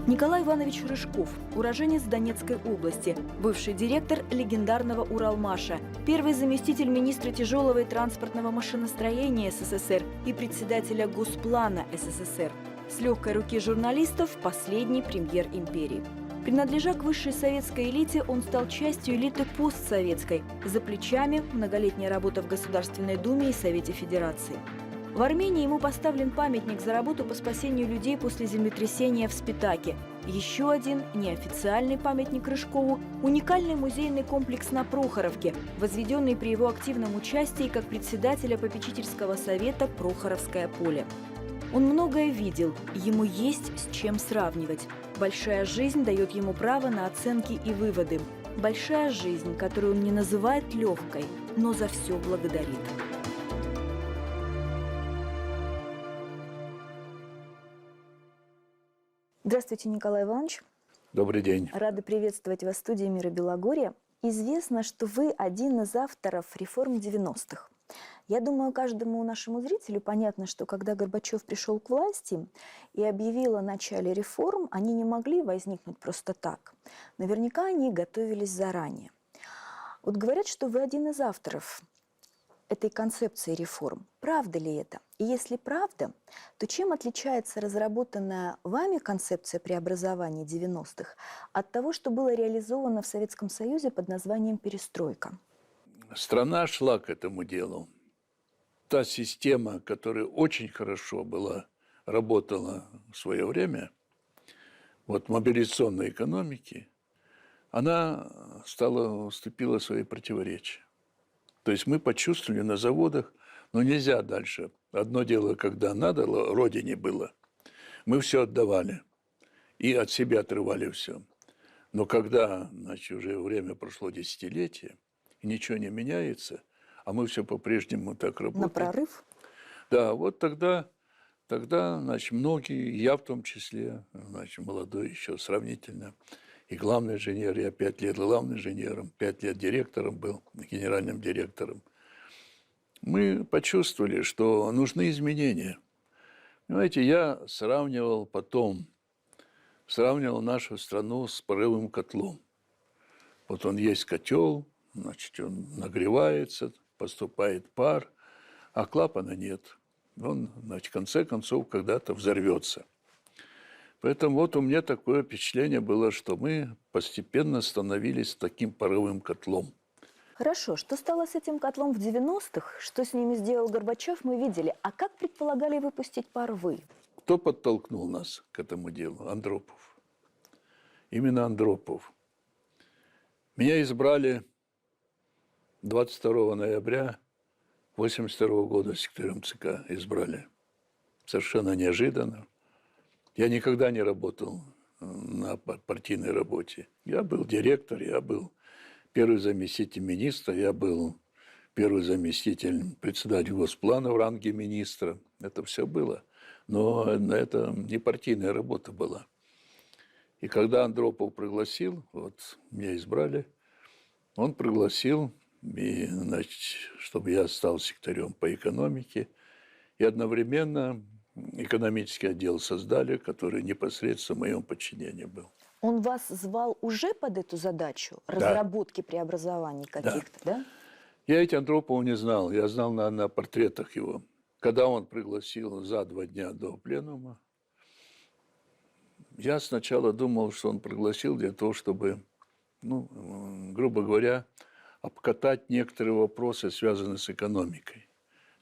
Николай Иванович Рыжков, уроженец Донецкой области, бывший директор легендарного Уралмаша, первый заместитель министра тяжелого и транспортного машиностроения СССР и председателя Госплана СССР. С легкой руки журналистов последний премьер империи. Принадлежа к высшей советской элите, он стал частью элиты постсоветской. За плечами многолетняя работа в Государственной Думе и Совете Федерации. В Армении ему поставлен памятник за работу по спасению людей после землетрясения в Спитаке. Еще один неофициальный памятник Рыжкову – уникальный музейный комплекс на Прохоровке, возведенный при его активном участии как председателя попечительского совета «Прохоровское поле». Он многое видел, ему есть с чем сравнивать. Большая жизнь дает ему право на оценки и выводы. Большая жизнь, которую он не называет легкой, но за все благодарит. Здравствуйте, Николай Иванович. Добрый день. Рада приветствовать вас в студии «Мира Белогорья». Известно, что вы один из авторов реформ 90-х. Я думаю, каждому нашему зрителю понятно, что когда Горбачев пришел к власти и объявил о начале реформ, они не могли возникнуть просто так. Наверняка они готовились заранее. Вот говорят, что вы один из авторов этой концепции реформ. Правда ли это? И если правда, то чем отличается разработанная вами концепция преобразования 90-х от того, что было реализовано в Советском Союзе под названием «Перестройка»? Страна шла к этому делу. Та система, которая очень хорошо работала в свое время, вот мобилизационной экономики, она вступила в свои противоречия. То есть мы почувствовали на заводах, но нельзя дальше. Одно дело, когда надо, родине было, мы все отдавали и от себя отрывали все. Но когда, значит, уже время прошло десятилетие, и ничего не меняется, а мы все по-прежнему так работаем. На прорыв? Да, вот тогда, значит, многие, я в том числе, значит, молодой еще сравнительно, и главный инженер, я 5 лет главным инженером, 5 лет директором был, генеральным директором. Мы почувствовали, что нужны изменения. Понимаете, я сравнивал нашу страну с паровым котлом. Вот он есть котел, значит, он нагревается, поступает пар, а клапана нет. Он, значит, в конце концов, когда-то взорвется. Поэтому вот у меня такое впечатление было, что мы постепенно становились таким паровым котлом. Хорошо, что стало с этим котлом в 90-х, что с ними сделал Горбачев, мы видели. А как предполагали выпустить пар вы? Кто подтолкнул нас к этому делу? Андропов. Именно Андропов. Меня избрали 22 ноября 1982 года секретарем ЦК избрали. Совершенно неожиданно. Я никогда не работал на партийной работе. Я был директор, я был первый заместитель министра, я был первый заместитель председателя Госплана в ранге министра. Это все было. Но это не партийная работа была. И когда Андропов пригласил, вот меня избрали, он пригласил, и, значит, чтобы я стал секретарем по экономике. И одновременно экономический отдел создали, который непосредственно в моем подчинении был. Он вас звал уже под эту задачу разработки преобразований каких-то, да? Я эти Андропова не знал. Я знал на портретах его. Когда он пригласил за 2 дня до пленума, я сначала думал, что он пригласил для того, чтобы, грубо говоря, обкатать некоторые вопросы, связанные с экономикой.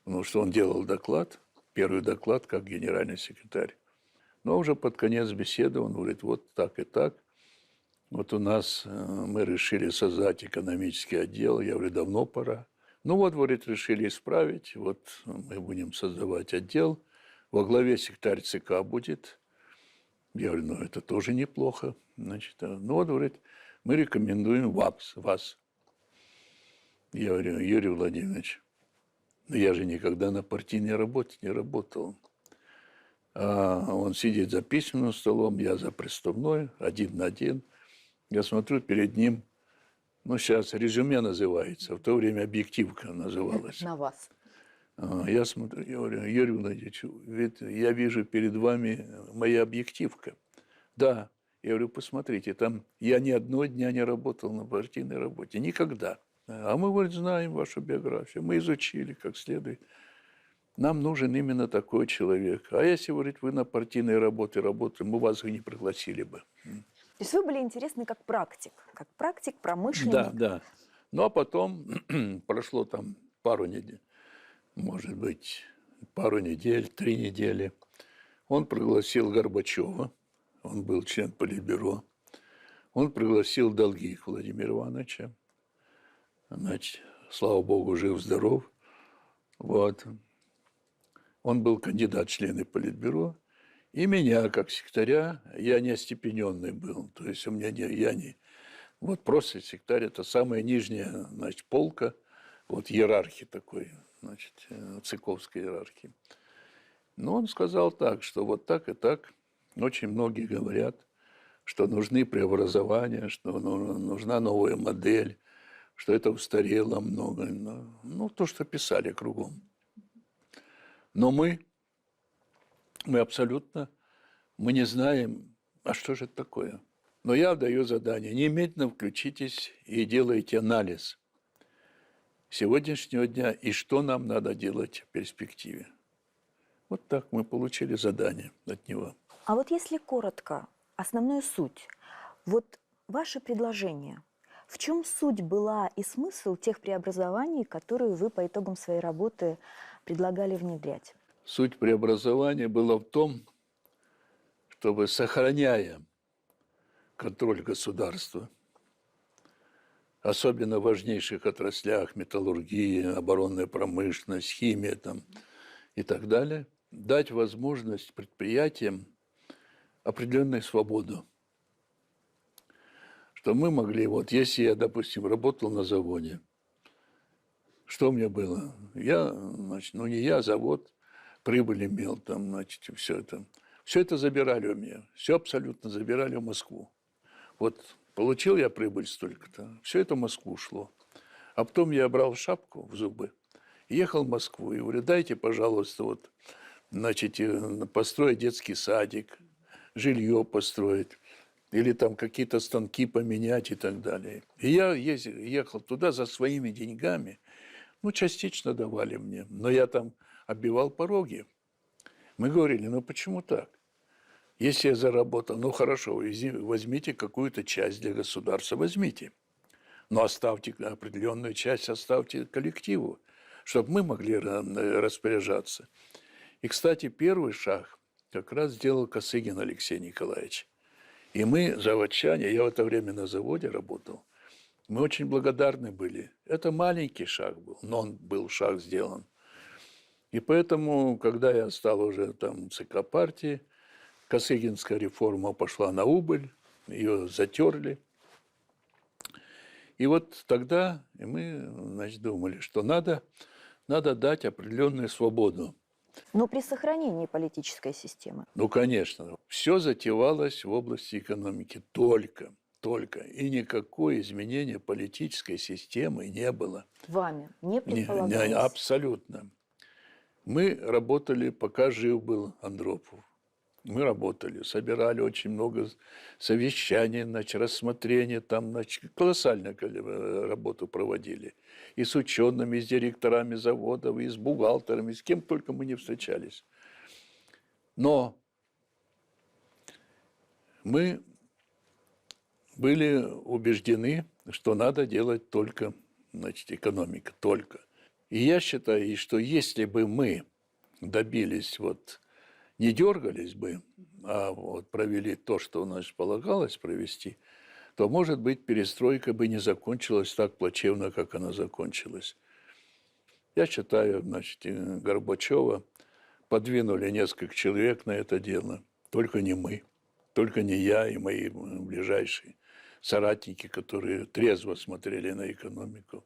Потому что он делал доклад, первый доклад как генеральный секретарь. Но уже под конец беседы он говорит, вот так и так. Вот у нас мы решили создать экономический отдел. Я говорю, давно пора. Ну вот, говорит, решили исправить. Вот мы будем создавать отдел. Во главе секретарь ЦК будет. Я говорю, это тоже неплохо. Значит, вот, говорит, мы рекомендуем вас. Я говорю, Юрий Владимирович, я же никогда на партийной работе не работал. А он сидит за письменным столом, я за приставной, 1 на 1. Я смотрю, перед ним, сейчас резюме называется, в то время объективка называлась. На вас. Я смотрю, я говорю, Юрий Владимирович, ведь я вижу перед вами моя объективка. Да. Я говорю, посмотрите, там я ни одного дня не работал на партийной работе. Никогда. А мы, говорит, знаем вашу биографию. Мы изучили как следует. Нам нужен именно такой человек. А если, говорит, вы на партийной работе работали, мы вас и не пригласили бы. То есть вы были интересны как практик, промышленник. Да, да. Ну, а потом прошло там пару недель, может быть, пару недель, 3 недели. Он пригласил Горбачева, он был член Политбюро. Он пригласил Долгих Владимира Ивановича. Значит, слава богу, жив-здоров. Вот. Он был кандидат в члены Политбюро. И меня, как секретаря, я не остепененный был. То есть у меня я не... Вот просто секретарь – это самая нижняя, значит, полка, вот иерархии такой, значит, ЦКовской иерархии. Но он сказал так, что вот так и так. Очень многие говорят, что нужны преобразования, что нужна новая модель, что это устарело много. Ну, то, что писали кругом. Но мы абсолютно, мы не знаем, а что же это такое. Но я даю задание, немедленно включитесь и делайте анализ сегодняшнего дня и что нам надо делать в перспективе. Вот так мы получили задание от него. А вот если коротко, основную суть, вот ваше предложение, в чем суть была и смысл тех преобразований, которые вы по итогам своей работы предлагали внедрять? Суть преобразования была в том, чтобы, сохраняя контроль государства, особенно в важнейших отраслях, металлургия, оборонная промышленность, химия там, и так далее, дать возможность предприятиям определенную свободу. Что мы могли, вот если я, допустим, работал на заводе, что у меня было? Я, значит, ну не я, завод, прибыль имел там, значит, все это. Все это забирали у меня, все абсолютно забирали в Москву. Вот получил я прибыль столько-то, все это в Москву шло. А потом я брал шапку в зубы, ехал в Москву и говорю, дайте, пожалуйста, вот, значит, построить детский садик, жилье построить, или там какие-то станки поменять и так далее. И я ехал туда за своими деньгами, ну, частично давали мне, но я там оббивал пороги. Мы говорили, ну, почему так? Если я заработал, ну, хорошо, возьмите какую-то часть для государства, возьмите. Но оставьте определенную часть, оставьте коллективу, чтобы мы могли распоряжаться. И, кстати, первый шаг как раз сделал Косыгин Алексей Николаевич. И мы, заводчане, я в это время на заводе работал, мы очень благодарны были. Это маленький шаг был, но он был шаг сделан. И поэтому, когда я стал уже там ЦК партии, Косыгинская реформа пошла на убыль, ее затерли. И вот тогда мы, значит, думали, что надо дать определенную свободу. Но при сохранении политической системы. Ну, конечно, все затевалось в области экономики только. И никакое изменение политической системы не было. Вами не предполагалось? Абсолютно. Мы работали, пока жив был Андропов. Мы работали, собирали очень много совещаний, значит, рассмотрений, там, значит, колоссальную работу проводили. И с учеными, и с директорами заводов, и с бухгалтерами, с кем только мы не встречались. Но мы были убеждены, что надо делать только, значит, экономика, только. И я считаю, что если бы мы добились вот не дергались бы, а вот провели то, что у нас полагалось провести, то, может быть, перестройка бы не закончилась так плачевно, как она закончилась. Я считаю, значит, Горбачева подвинули несколько человек на это дело. Только не мы, только не я и мои ближайшие соратники, которые трезво смотрели на экономику.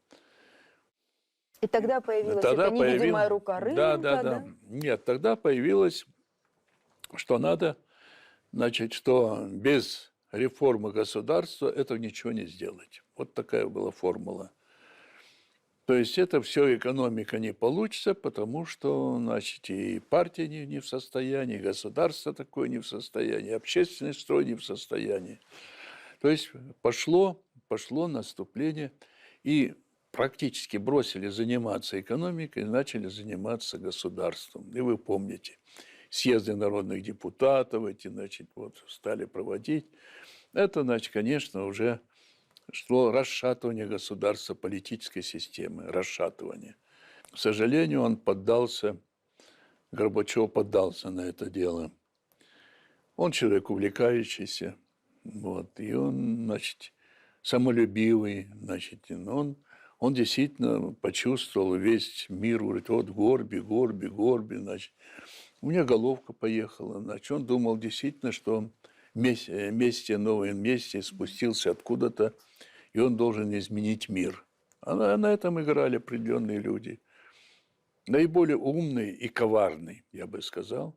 И тогда появилась эта невидимая рука рынка, да? Нет, тогда появилось, что надо, значит, что без реформы государства этого ничего не сделать. Вот такая была формула. То есть это все экономика не получится, потому что, значит, и партия не в состоянии, и государство такое не в состоянии, общественный строй не в состоянии. То есть пошло наступление, и практически бросили заниматься экономикой, начали заниматься государством. И вы помните, съезды народных депутатов эти, значит, вот стали проводить. Это, значит, конечно, уже шло расшатывание государства, политической системы, расшатывание. К сожалению, Горбачев поддался на это дело. Он человек увлекающийся, вот, и он, значит, самолюбивый, значит, он действительно почувствовал весь мир, говорит, вот Горби, значит. У меня головка поехала, значит, он думал действительно, что он новое месте спустился откуда-то, и он должен изменить мир. А на этом играли определенные люди. Наиболее умный и коварный, я бы сказал,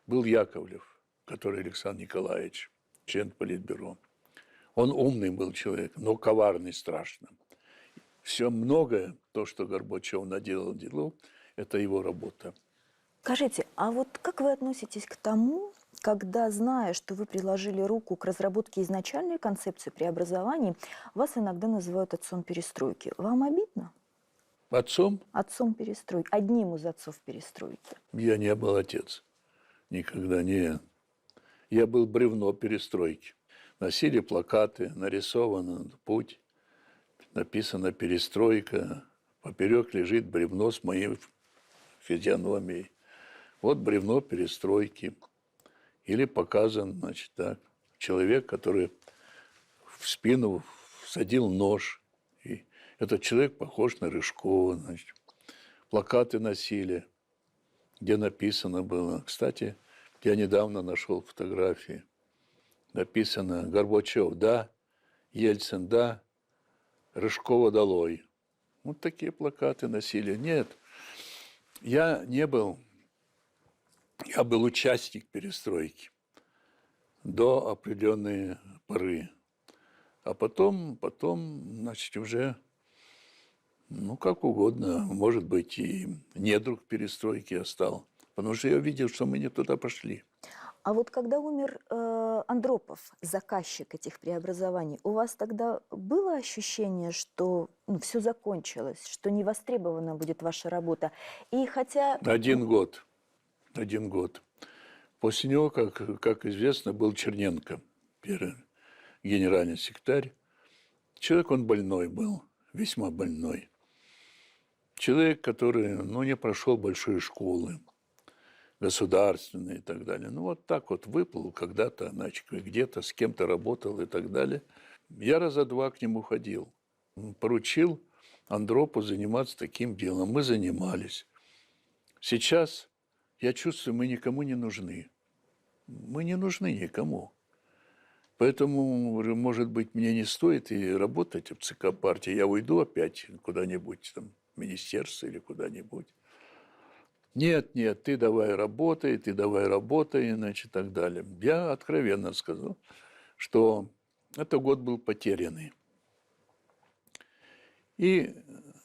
был Яковлев, который Александр Николаевич, член Политбюро. Он умный был человек, но коварный страшно. Все многое, то, что Горбачев наделал, это его работа. Скажите, а вот как вы относитесь к тому, когда, зная, что вы приложили руку к разработке изначальной концепции преобразований, вас иногда называют отцом перестройки? Вам обидно? Отцом Отцом перестройки. Одним из отцов перестройки. я не был отец. Никогда не. Я был бревно перестройки. Носили плакаты, нарисован путь, написано «Перестройка», поперек лежит бревно с моей физиономией. Вот бревно перестройки. Или показан, значит, так, человек, который в спину всадил нож. И этот человек похож на Рыжкова, значит. Плакаты носили, где написано было. Кстати, я недавно нашел фотографии. Написано «Горбачев, да», «Ельцин, да», «Рыжкова долой». Вот такие плакаты носили. Нет, я был участник перестройки до определенной поры. А потом, значит, уже, как угодно, может быть, и недруг перестройки я стал. Потому что я видел, что мы не туда пошли. А вот когда умер Андропов, заказчик этих преобразований, у вас тогда было ощущение, что все закончилось, что не востребована будет ваша работа? И хотя... 1 год. 1 год. После него, как известно, был Черненко, первый генеральный секретарь. Человек, он больной был, весьма больной. Человек, который, не прошел большой школы, государственной и так далее. Вот так вот выплыл когда-то, значит, где-то с кем-то работал и так далее. Я раза 2 к нему ходил. Поручил Андропу заниматься таким делом. Мы занимались. Сейчас я чувствую, мы никому не нужны. Мы не нужны никому. Поэтому, может быть, мне не стоит и работать в ЦК партии. Я уйду опять куда-нибудь, там, в министерство или куда-нибудь. Нет, ты давай работай, значит, и так далее. Я откровенно сказал, что этот год был потерянный. И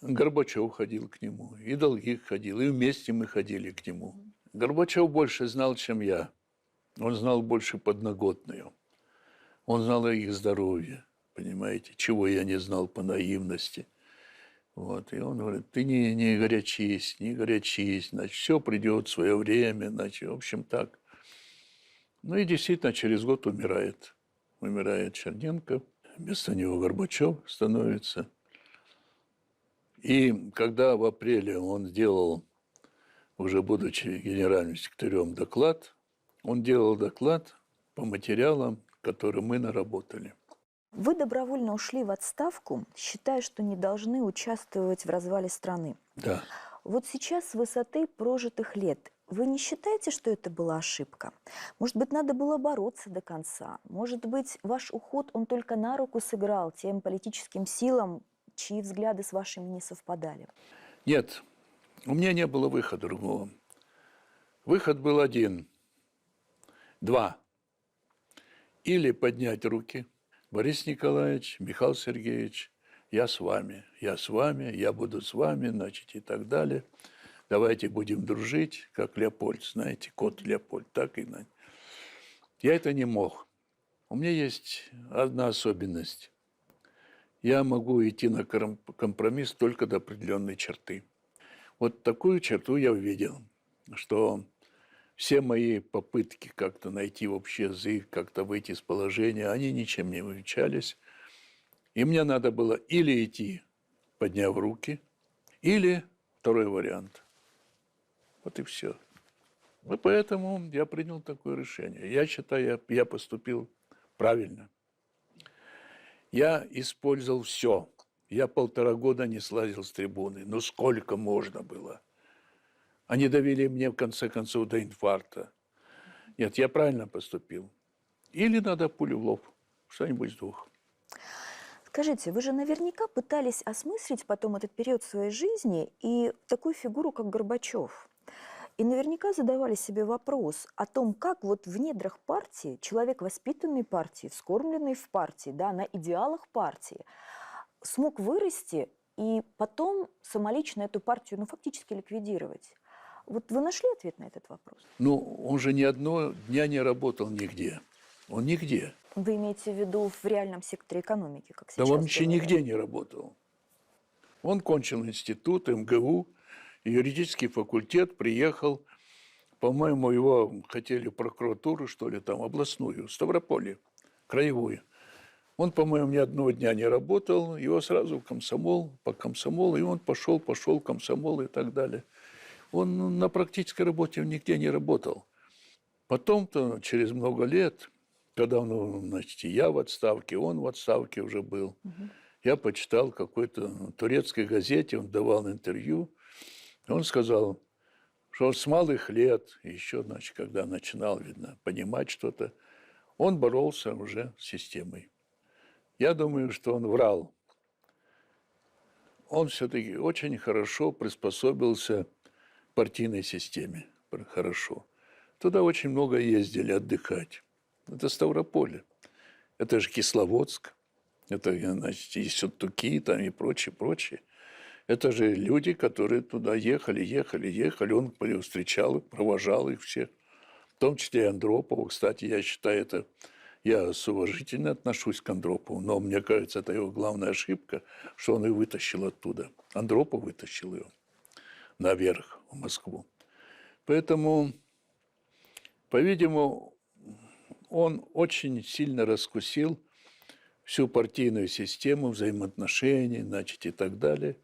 Горбачев ходил к нему, и Долгих ходил, и вместе мы ходили к нему. Горбачев больше знал, чем я. Он знал больше подноготную. Он знал о их здоровье, понимаете, чего я не знал по наивности. Вот, и он говорит, ты не горячись, значит, все придет в свое время, значит, в общем, так. И действительно, через год умирает. Умирает Черненко, вместо него Горбачев становится. И когда в апреле он сделал, уже будучи генеральным секретарем, доклад, он делал доклад по материалам, которые мы наработали. Вы добровольно ушли в отставку, считая, что не должны участвовать в развале страны. Да. Вот сейчас с высоты прожитых лет вы не считаете, что это была ошибка? Может быть, надо было бороться до конца? Может быть, ваш уход, он только на руку сыграл тем политическим силам, чьи взгляды с вашими не совпадали? Нет, у меня не было выхода другого. Выход был один. 2. Или поднять руки. Борис Николаевич, Михаил Сергеевич, я с вами, я буду с вами, значит, и так далее. Давайте будем дружить, как Леопольд, знаете, кот Леопольд, так и надо. Я это не мог. У меня есть одна особенность. Я могу идти на компромисс только до определенной черты. Вот такую черту я увидел, что все мои попытки как-то найти общий язык, как-то выйти из положения, они ничем не увенчались. И мне надо было или идти, подняв руки, или второй вариант. Вот и все. И поэтому я принял такое решение. Я считаю, я поступил правильно. Я использовал все. Я 1,5 года не слазил с трибуны. Ну, сколько можно было? Они довели мне, в конце концов, до инфаркта. Нет, я правильно поступил. Или надо пулю в лоб. Что-нибудь с двух. Скажите, вы же наверняка пытались осмыслить потом этот период своей жизни и такую фигуру, как Горбачев. И наверняка задавали себе вопрос о том, как вот в недрах партии, человек, воспитанный партией, вскормленный в партии, да, на идеалах партии, смог вырасти и потом самолично эту партию, ну, фактически ликвидировать. Вот вы нашли ответ на этот вопрос? Ну, он же ни одного дня не работал нигде. Он нигде. Вы имеете в виду в реальном секторе экономики, как Да сейчас он вообще говорят? нигде не работал. Он кончил институт, МГУ, юридический факультет, приехал. По-моему, его хотели в прокуратуру, что ли, там, областную, Ставрополье, краевую. Он, по-моему, ни одного дня не работал, его сразу в комсомол, по комсомолу, и он пошел в комсомол и так далее. Он на практической работе нигде не работал. Потом-то, через много лет, когда, значит, я в отставке, он в отставке уже был, я почитал в какой-то турецкой газете, он давал интервью, он сказал, что с малых лет, еще, значит, когда начинал, видно, понимать что-то, он боролся уже с системой. Я думаю, что он врал. Он все-таки очень хорошо приспособился к партийной системе. Хорошо. Туда очень много ездили отдыхать. Это Ставрополье. Это же Кисловодск. Это, значит, и Сюттуки, там и прочее. Это же люди, которые туда ехали. Он встречал их, провожал их всех. В том числе и Андропова. Кстати, я считаю, я уважительно отношусь к Андропову, но мне кажется, это его главная ошибка, что он ее вытащил оттуда. Андропов вытащил ее наверх, в Москву. Поэтому, по-видимому, он очень сильно раскусил всю партийную систему взаимоотношений, значит, и так далее.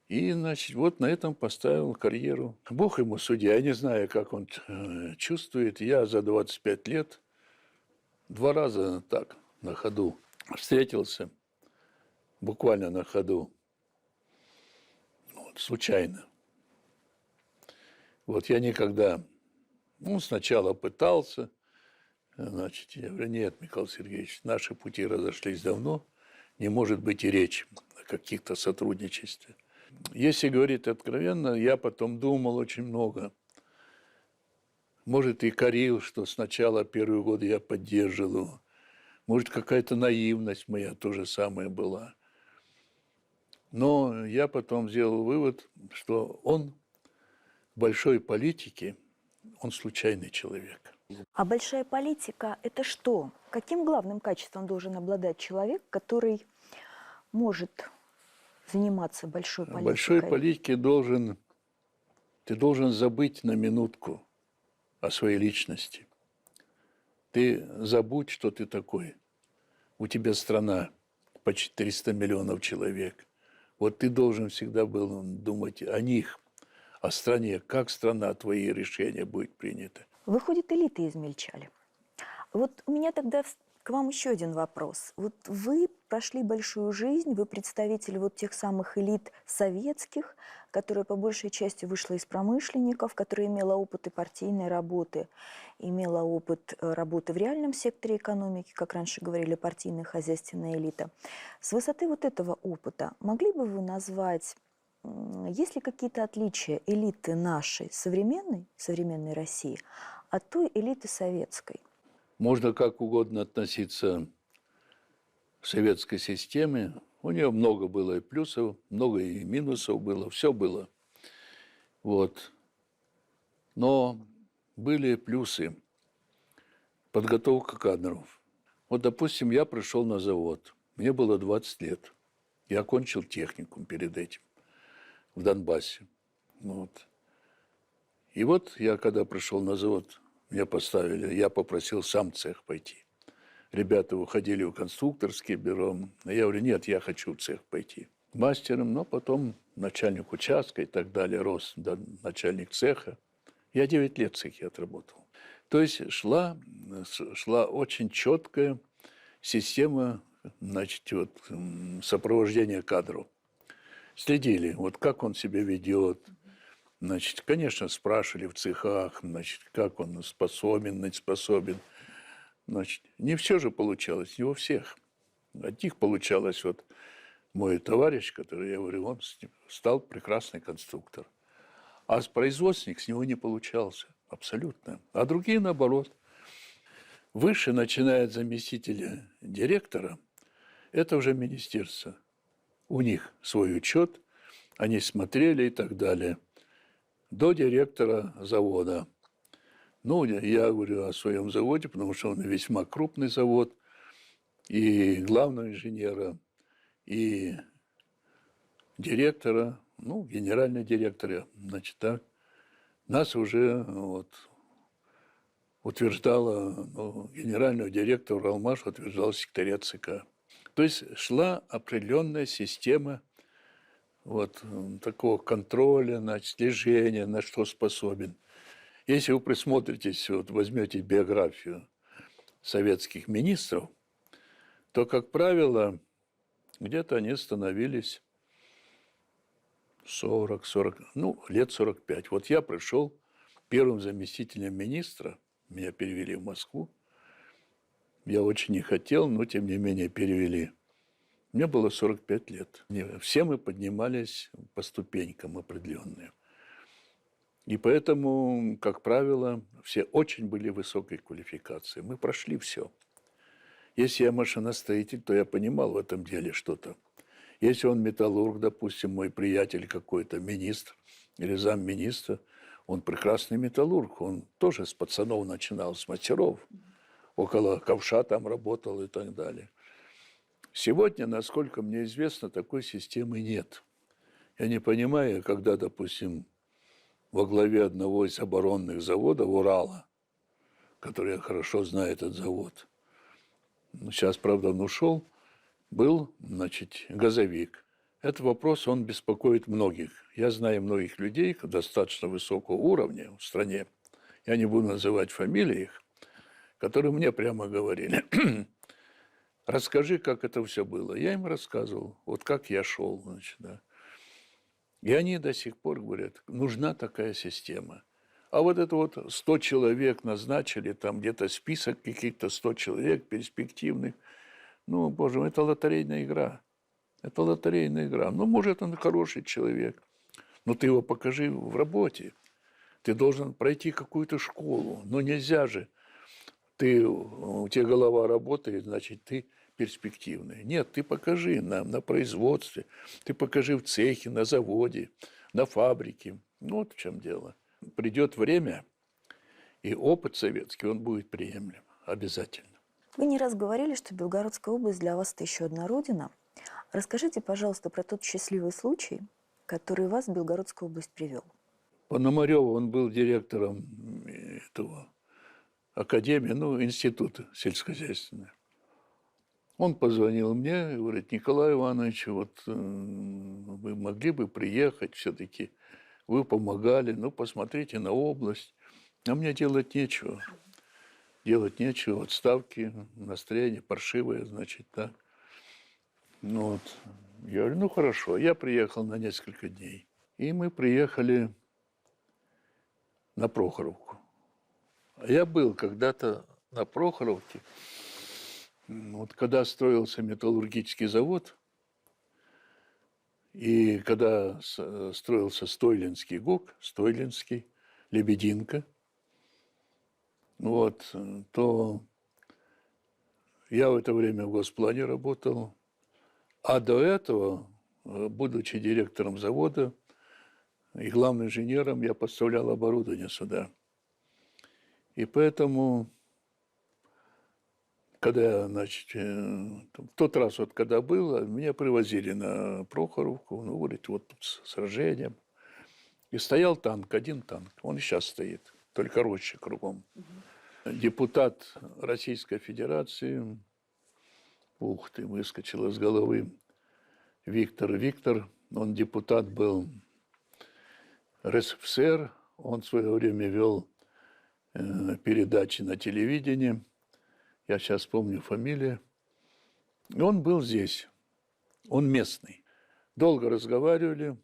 И, значит, вот на этом поставил карьеру. Бог ему судья. Я не знаю, как он чувствует. Я за 25 лет 2 раза так, на ходу, встретился, буквально на ходу, вот, случайно. Вот я никогда, сначала пытался, значит, я говорю, нет, Михаил Сергеевич, наши пути разошлись давно, не может быть и речи о каких-то сотрудничестве. Если говорить откровенно, я потом думал очень много. Может, и корил, что сначала первые годы я поддерживал его. Может, какая-то наивность моя тоже самая была. Но я потом сделал вывод, что он в большой политике, он случайный человек. А большая политика – это что? Каким главным качеством должен обладать человек, который может заниматься большой политикой? В большой политике ты должен забыть на минутку о своей личности. Ты забудь, что ты такой. У тебя страна почти 300 миллионов человек. Вот ты должен всегда был думать о них, о стране, как страна, твои решения будет принято. Выходит, элиты измельчали. Вот у меня тогда к вам еще один вопрос. Вот вы прошли большую жизнь, вы представитель вот тех самых элит советских, которая по большей части вышла из промышленников, которая имела опыт и партийной работы, имела опыт работы в реальном секторе экономики, как раньше говорили, партийная хозяйственная элита. С высоты вот этого опыта могли бы вы назвать, есть ли какие-то отличия элиты нашей современной России от той элиты советской? Можно как угодно относиться к советской системе. У нее много было и плюсов, много и минусов было, все было. Вот. Но были плюсы. Подготовка кадров. Вот, допустим, я пришел на завод. Мне было 20 лет. Я окончил техникум перед этим в Донбассе. Вот. И вот я, когда пришел на завод, меня поставили, я попросил сам в цех пойти. Ребята уходили в конструкторское бюро. А я говорю, нет, я хочу в цех пойти. Мастером, но потом начальник участка и так далее, рос до начальник цеха. Я 9 лет в цехе отработал. То есть шла очень четкая система, значит, вот, сопровождения кадров. Следили, вот как он себя ведет. Значит, конечно, спрашивали в цехах, значит, как он способен, не способен. Значит, не все же получалось, не у всех. От них получалось, вот мой товарищ, который, я говорю, он стал прекрасный конструктор. А производственник с него не получался, абсолютно. А другие, наоборот. Выше начинает заместителя директора, это уже министерство. У них свой учет, они смотрели и так далее. До директора завода. Ну, я говорю о своем заводе, потому что он весьма крупный завод. И главного инженера, и директора, ну, генерального директора, значит, так. Нас уже вот утверждала, ну, генерального директора Уралмаш утверждал секретарь ЦК. То есть шла определенная система вот такого контроля, значит, слежения, на что способен. Если вы присмотритесь, вот возьмете биографию советских министров, то, как правило, где-то они становились 40, ну, лет 45. Вот я пришел первым заместителем министра, меня перевели в Москву. Я очень не хотел, но тем не менее перевели. Мне было 45 лет. Все мы поднимались по ступенькам определенным. И поэтому, как правило, все очень были высокой квалификации. Мы прошли все. Если я машиностроитель, то я понимал в этом деле что-то. Если он металлург, допустим, мой приятель какой-то, министр или замминистра, он прекрасный металлург. Он тоже с пацанов начинал, с мастеров. Около ковша там работал и так далее. Сегодня, насколько мне известно, такой системы нет. Я не понимаю, когда, допустим, во главе одного из оборонных заводов Урала, который я хорошо знаю этот завод, сейчас, правда, он ушел, был, значит, газовик. Этот вопрос, он беспокоит многих. Я знаю многих людей достаточно высокого уровня в стране, я не буду называть фамилии их, которые мне прямо говорили, расскажи, как это все было. Я им рассказывал, вот как я шел, значит, да. И они до сих пор говорят, нужна такая система. А вот это вот 100 человек назначили, там где-то список каких-то 100 человек перспективных. Ну, боже мой, это лотерейная игра. Это лотерейная игра. Ну, может, он хороший человек, но ты его покажи в работе. Ты должен пройти какую-то школу. Но нельзя же. У тебя голова работает, значит, ты перспективный. Нет, ты покажи нам на производстве, ты покажи в цехе, на заводе, на фабрике. Ну, вот в чем дело. Придет время, и опыт советский, он будет приемлем. Обязательно. Вы не раз говорили, что Белгородская область для вас – это еще одна родина. Расскажите, пожалуйста, про тот счастливый случай, который вас в Белгородскую область привел. Пономарёв, он был директором этого академии, ну, института сельскохозяйственного. Он позвонил мне и говорит, Николай Иванович, вот вы могли бы приехать все-таки, вы помогали, ну, посмотрите на область. А мне делать нечего. Делать нечего, отставки, настроение паршивое, значит, так. Ну, вот. Я говорю, ну, хорошо. Я приехал на несколько дней. И мы приехали на Прохоровку. Я был когда-то на Прохоровке, вот когда строился металлургический завод, и когда строился Стойлинский ГУК, Стойлинский, Лебединка, вот, то я в это время в Госплане работал, А до этого, будучи директором завода и главным инженером, я поставлял оборудование сюда. И поэтому, когда я, значит, в тот раз, вот когда было, меня привозили на Прохоровку, ну, говорит, вот тут сражение. И стоял танк, один танк, он и сейчас стоит, только роща кругом. Депутат Российской Федерации, ух ты, выскочил из головы, Виктор, он депутат был РСФСР, он в свое время вел передачи на телевидении, я сейчас помню фамилию, и он был здесь, он местный. Долго разговаривали,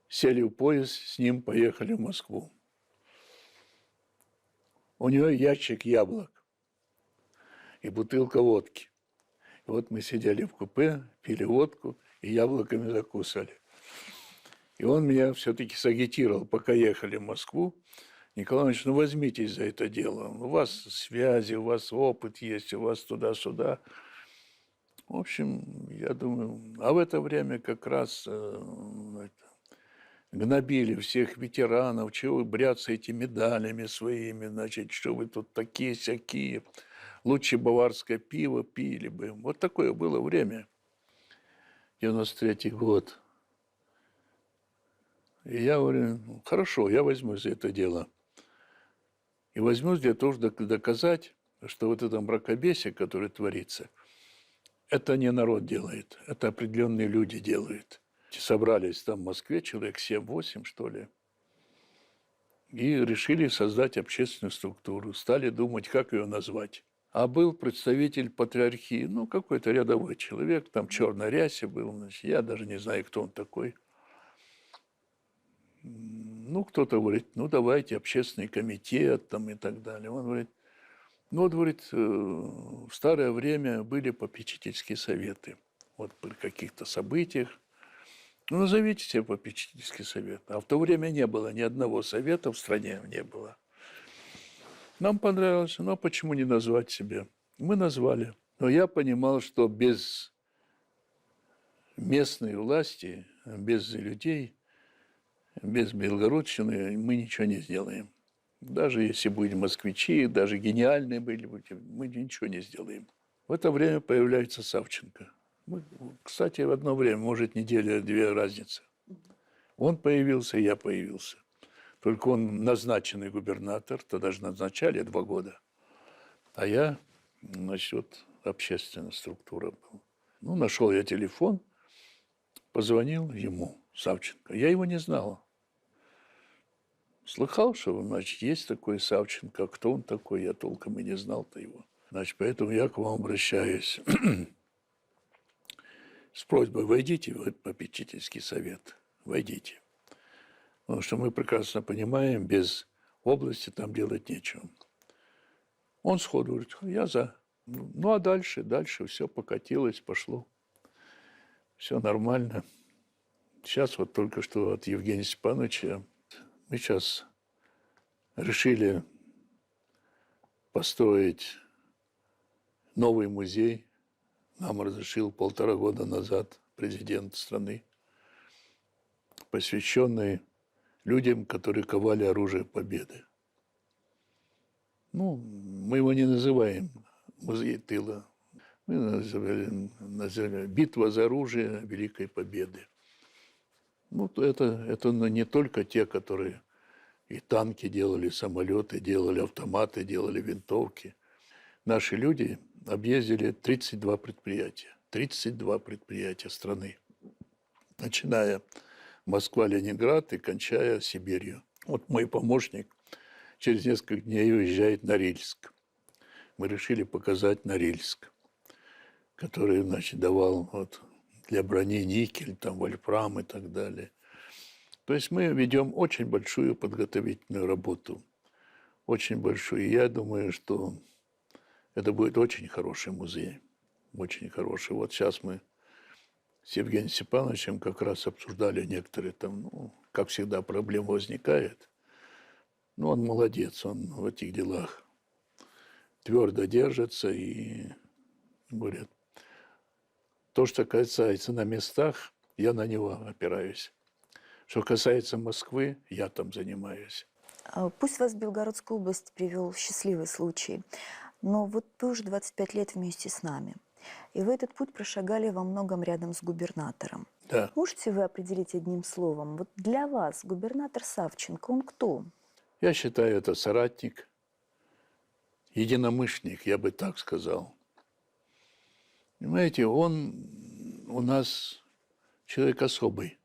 сели в поезд, с ним поехали в Москву. У него ящик яблок и бутылка водки. И вот мы сидели в купе, пили водку и яблоками закусали. И он меня все-таки сагитировал, пока ехали в Москву. Николай Иванович, ну возьмитесь за это дело. У вас связи, у вас опыт есть, у вас туда-сюда. В общем, я думаю, а в это время как раз гнобили всех ветеранов, чего вы бряцаете медалями своими, значит, что вы тут такие-сякие. Лучше баварское пиво пили бы. Вот такое было время. 93-й год. И я говорю, ну, хорошо, я возьмусь за это дело. И возьмусь для того, чтобы доказать, что вот это мракобесие, которое творится, это не народ делает, это определенные люди делают. Собрались там в Москве, человек 7-8, что ли, и решили создать общественную структуру, стали думать, как ее назвать. А был представитель патриархии, ну, какой-то рядовой человек, там в черной рясе был, значит, я даже не знаю, кто он такой. Ну, кто-то говорит, ну, давайте общественный комитет там и так далее. Он говорит, ну, вот, говорит, в старое время были попечительские советы. Вот при каких-то событиях. Ну, назовите себе попечительский совет. А в то время не было ни одного совета в стране, не было. Нам понравилось, ну, а почему не назвать себе? Мы назвали. Но я понимал, что без местной власти, без людей, без белгородщины мы ничего не сделаем. Даже если будем москвичи, даже гениальные были, мы ничего не сделаем. В это время появляется Савченко. Мы, кстати, в одно время, может, неделя-две разница. Он появился, я появился. Только он назначенный губернатор, тогда же назначали 2 года. А я, значит, вот общественная структура была. Ну, нашел я телефон, позвонил ему, Савченко. Я его не знал. Слыхал, что, значит, есть такой Савченко. Кто он такой, я толком и не знал-то его. Значит, поэтому я к вам обращаюсь с просьбой, войдите в попечительский совет. Войдите. Потому что мы прекрасно понимаем, без области там делать нечего. Он сходу говорит, я за. Ну, а дальше все покатилось, пошло. Все нормально. Сейчас вот только что от Евгения Степановича мы сейчас решили построить новый музей. Нам разрешил 1,5 года назад президент страны, посвященный людям, которые ковали оружие победы. Ну, мы его не называем музей тыла. Мы называем «Битва за оружие Великой Победы». Ну, это не только те, которые и танки делали, самолеты делали, автоматы делали, винтовки. Наши люди объездили 32 предприятия. 32 предприятия страны. Начиная Москва-Ленинград и кончая Сибирью. Вот мой помощник через несколько дней уезжает на Норильск. Мы решили показать Норильск, который, значит, давал вот для брони никель, там, вольфрам и так далее. То есть мы ведем очень большую подготовительную работу. Очень большую. И я думаю, что это будет очень хороший музей. Очень хороший. Вот сейчас мы с Евгением Степановичем как раз обсуждали некоторые там, ну, как всегда, проблемы возникают. Ну, он молодец, он в этих делах твердо держится и говорят. То, что касается на местах, я на него опираюсь. Что касается Москвы, я там занимаюсь. Пусть вас Белгородская область привел в счастливый случай, но вот вы уже 25 лет вместе с нами. И вы этот путь прошагали во многом рядом с губернатором. Да. Можете вы определить одним словом, вот для вас губернатор Савченко, он кто? Я считаю, это соратник, единомышленник, я бы так сказал. Понимаете, он у нас человек особый.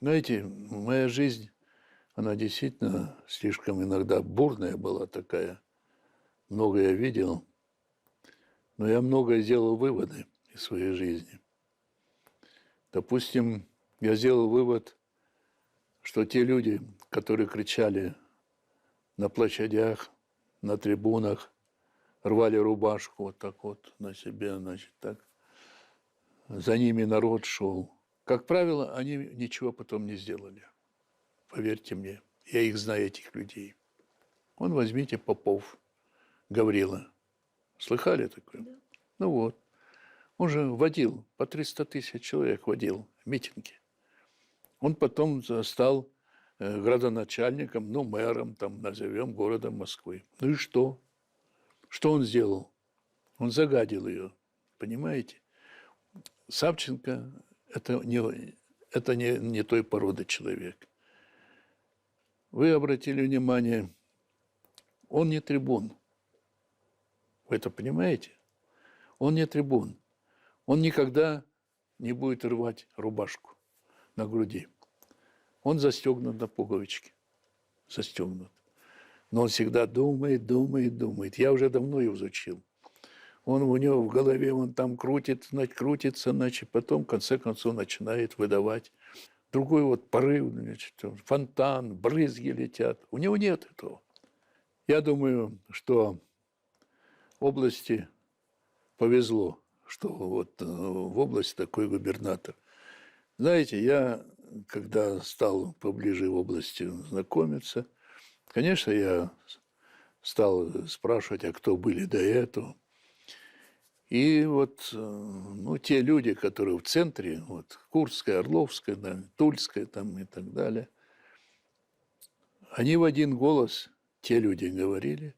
Знаете, моя жизнь, она действительно слишком иногда бурная была такая. Многое я видел, но я многое сделал выводы из своей жизни. Допустим, я сделал вывод, что те люди, которые кричали на площадях, на трибунах, рвали рубашку вот так вот на себе, значит, так, за ними народ шел. Как правило, они ничего потом не сделали. Поверьте мне, я их знаю, этих людей. Вон возьмите Попов, Гаврила. Слыхали такое? Да. Ну вот. Он же водил, по 300 тысяч человек водил митинги. Он потом стал градоначальником, ну, мэром, там, назовем, города Москвы. Ну и что? Что он сделал? Он загадил ее, понимаете? Савченко – это не той породы человек. Вы обратили внимание, он не трибун. Вы это понимаете? Он не трибун. Он никогда не будет рвать рубашку на груди. Он застегнут на пуговички. Застегнут. Но он всегда думает, думает, думает. Я уже давно его изучил. У него в голове, он там крутится, значит, потом, в конце концов, начинает выдавать. Другой вот порыв, значит, фонтан, брызги летят. У него нет этого. Я думаю, что области повезло, что вот в области такой губернатор. Знаете, я, когда стал поближе в области знакомиться, конечно, я стал спрашивать, а кто были до этого. И вот ну, те люди, которые в центре, вот Курская, Орловская, да, Тульская там и так далее, они в один голос, те люди говорили,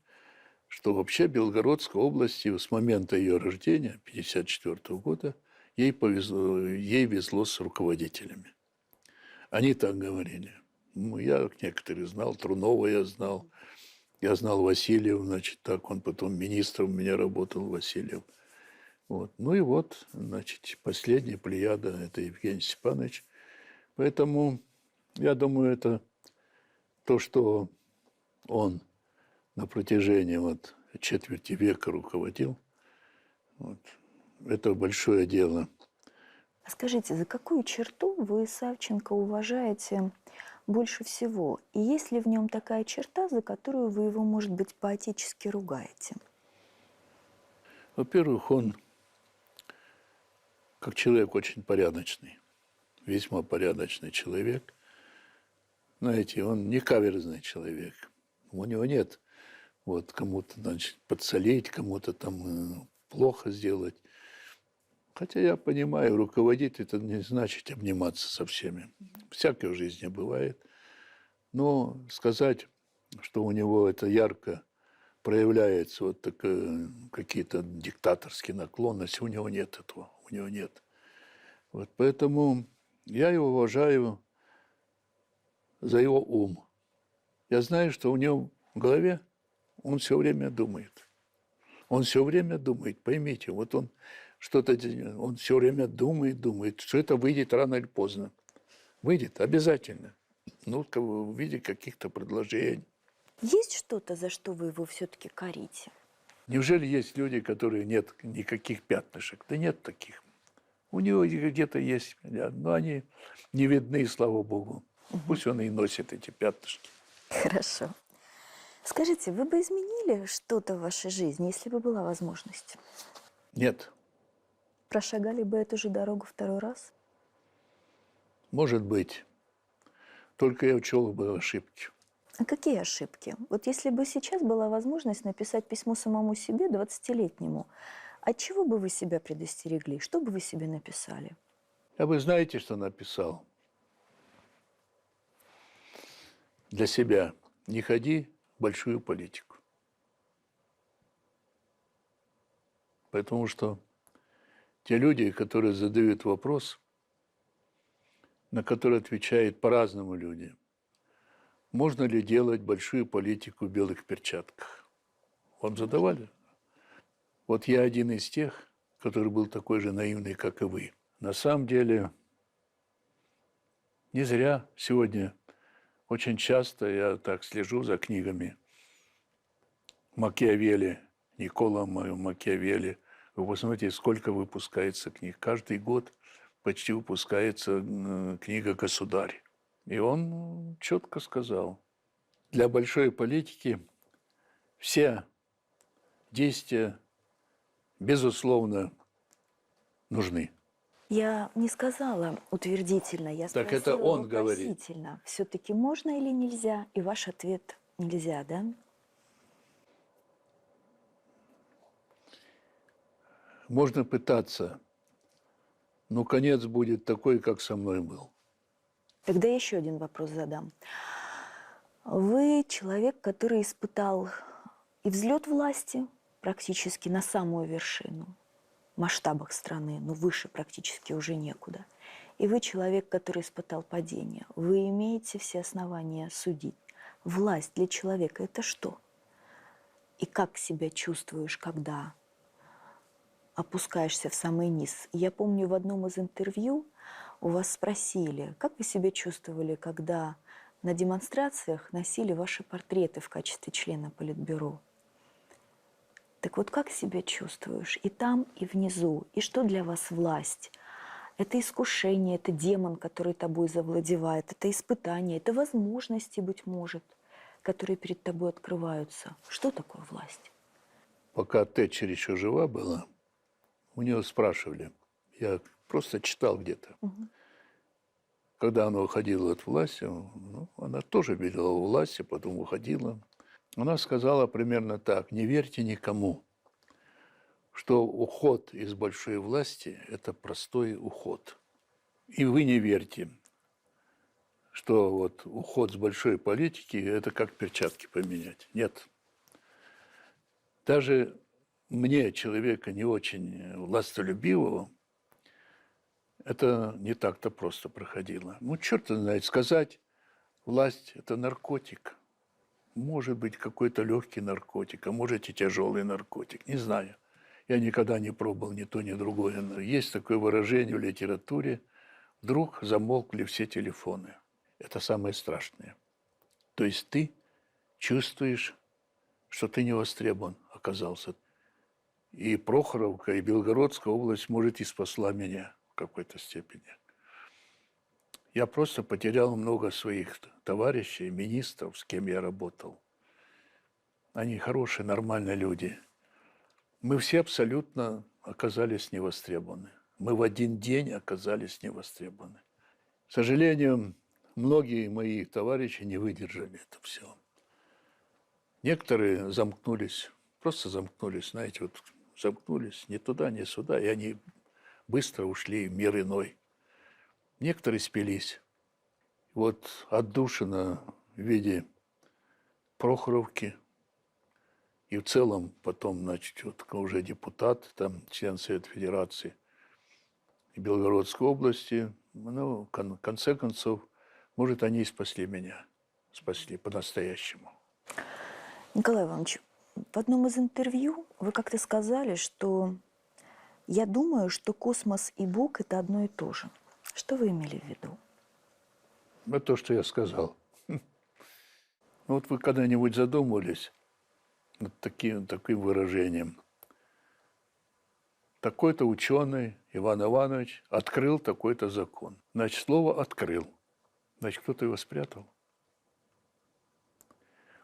что вообще Белгородской области с момента ее рождения, 1954 года, ей везло с руководителями. Они так говорили. Ну, я некоторых знал, Трунова я знал Васильев, значит, так, он потом министром у меня работал, Васильев. Вот. Ну и вот, значит, последняя плеяда – это Евгений Степанович. Поэтому, я думаю, это то, что он на протяжении вот четверти века руководил, вот, это большое дело. Скажите, за какую черту вы Савченко уважаете больше всего? И есть ли в нем такая черта, за которую вы его, может быть, по-отечески ругаете? Во-первых, он как человек очень порядочный, весьма порядочный человек. Знаете, он не каверзный человек. У него нет вот кому-то, значит, подсолить, кому-то там плохо сделать. Хотя я понимаю, руководить это не значит обниматься со всеми. Всякое в жизни бывает. Но сказать, что у него это ярко проявляется, вот какие-то диктаторские наклонности, у него нет этого. У него нет. Вот поэтому я его уважаю за его ум. Я знаю, что у него в голове он все время думает. Он все время думает, поймите, вот он он все время думает, что это выйдет рано или поздно. Выйдет обязательно. Ну, в виде каких-то предложений. Есть что-то, за что вы его все-таки корите? Неужели есть люди, которые нет никаких пятнышек? Да нет таких. У него где-то есть, но они не видны, слава богу. Пусть он и носит эти пятнышки. Хорошо. Скажите, вы бы изменили что-то в вашей жизни, если бы была возможность? Нет. Прошагали бы эту же дорогу второй раз? Может быть. Только я учел бы ошибки. А какие ошибки? Вот если бы сейчас была возможность написать письмо самому себе, 20-летнему, От чего бы вы себя предостерегли? Что бы вы себе написали? А вы знаете, что написал? Для себя не ходи в большую политику. Потому что те люди, которые задают вопрос, на который отвечают по-разному люди, можно ли делать большую политику в белых перчатках? Вам задавали? Вот я один из тех, который был такой же наивный, как и вы. На самом деле, не зря сегодня очень часто я так слежу за книгами Макиавелли, Никколо Макиавелли. Вы посмотрите, сколько выпускается книг. Каждый год почти выпускается книга «Государь». И он четко сказал, для большой политики все действия, безусловно, нужны. Я не сказала утвердительно, я Так спросила это он говорит. вопросительно. Все-таки можно или нельзя? И ваш ответ – нельзя, да? Можно пытаться, но конец будет такой, как со мной был. Тогда еще один вопрос задам. Вы человек, который испытал и взлет власти практически на самую вершину, в масштабах страны, но выше практически уже некуда. И вы человек, который испытал падение. Вы имеете все основания судить. Власть для человека – это что? И как себя чувствуешь, когда опускаешься в самый низ? Я помню, в одном из интервью у вас спросили, как вы себя чувствовали, когда на демонстрациях носили ваши портреты в качестве члена Политбюро. Так вот, как себя чувствуешь и там, и внизу? И что для вас власть? Это искушение, это демон, который тобой завладевает, это испытание, это возможности, быть может, которые перед тобой открываются. Что такое власть? Пока Тэтчер еще жива была, у нее спрашивали, я просто читал где-то, когда она уходила от власти, ну, она тоже видела власть, потом уходила. Она сказала примерно так, не верьте никому, что уход из большой власти – это простой уход. И вы не верьте, что вот уход с большой политики – это как перчатки поменять. Нет. Даже мне, человека не очень властолюбивого, это не так-то просто проходило. Ну, черт знает, сказать, власть – это наркотик. Может быть, какой-то легкий наркотик, а может и тяжелый наркотик, не знаю. Я никогда не пробовал ни то, ни другое. Но есть такое выражение в литературе – вдруг замолкли все телефоны. Это самое страшное. То есть ты чувствуешь, что ты не востребован оказался. И Прохоровка, и Белгородская область, может, и спасла меня в какой-то степени. Я просто потерял много своих товарищей, министров, с кем я работал. Они хорошие, нормальные люди. Мы все абсолютно оказались невостребованы. Мы в один день оказались невостребованы. К сожалению, многие мои товарищи не выдержали это все. Некоторые замкнулись, просто замкнулись, знаете, вот замкнулись ни туда, ни сюда, и они быстро ушли в мир иной. Некоторые спились. Вот отдушина в виде Прохоровки, и в целом потом, значит, вот уже депутат, там, член Совета Федерации и Белгородской области, ну, в конце концов, может, они и спасли меня, спасли по-настоящему. Николай Иванович, в одном из интервью вы как-то сказали, что я думаю, что космос и Бог – это одно и то же. Что вы имели в виду? Это то, что я сказал. Вот вы когда-нибудь задумывались над таким выражением? Такой-то ученый Иван Иванович открыл такой-то закон. Значит, слово «открыл». Значит, кто-то его спрятал.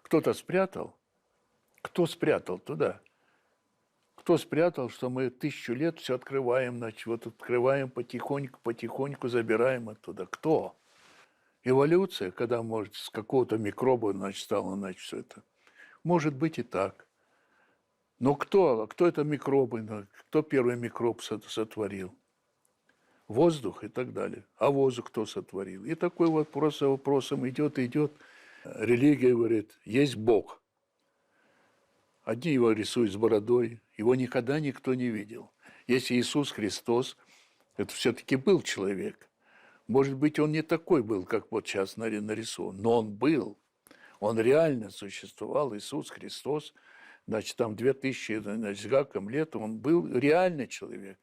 Кто-то спрятал. Кто спрятал туда? Кто спрятал, что мы 1000 лет все открываем, значит, вот открываем потихоньку забираем оттуда? Кто? Эволюция, когда, может, с какого-то микроба, значит, стало, значит, все это. Может быть и так. Но кто это микробы? Кто первый микроб сотворил? Воздух и так далее. А воздух кто сотворил? И такой вот вопрос за вопросом идет. Религия говорит, есть Бог. Одни его рисуют с бородой, его никогда никто не видел. Если Иисус Христос, это все-таки был человек. Может быть, он не такой был, как вот сейчас нарисован, но он был. Он реально существовал, Иисус Христос. Значит, там 2000 с гаком лет, он был реальный человек.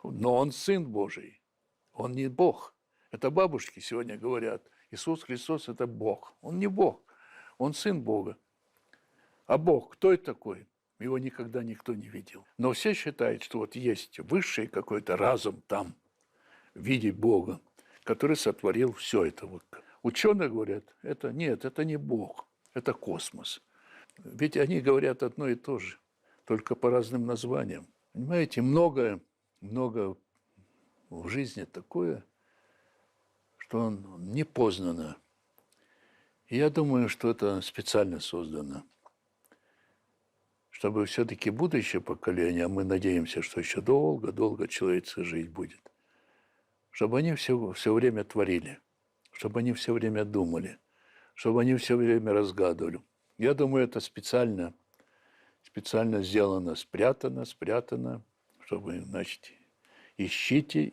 Но он Сын Божий, он не Бог. Это бабушки сегодня говорят, Иисус Христос – это Бог. Он не Бог, он Сын Бога. А Бог, кто это такой? Его никогда никто не видел. Но все считают, что вот есть высший какой-то разум там, в виде Бога, который сотворил все это. Вот. Ученые говорят, это нет, это не Бог, это космос. Ведь они говорят одно и то же, только по разным названиям. Понимаете, много в жизни такое, что не познано. И я думаю, что это специально создано, чтобы все-таки будущее поколение, а мы надеемся, что еще долго человеческая жизнь будет, чтобы они все время творили, чтобы они все время думали, чтобы они все время разгадывали. Я думаю, это специально сделано, спрятано, чтобы, значит, ищите.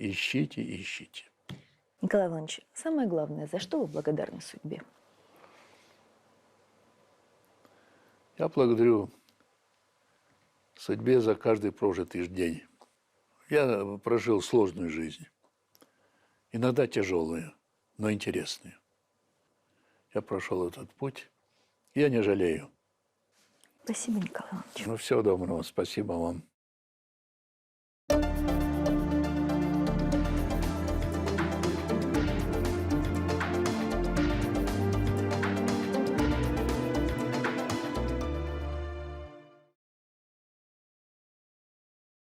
Николай Иванович, самое главное, за что вы благодарны судьбе? Я благодарю судьбе за каждый прожитый день. Я прожил сложную жизнь, иногда тяжелую, но интересную. Я прошел этот путь, я не жалею. Спасибо, Николай Иванович. Всего доброго, спасибо вам.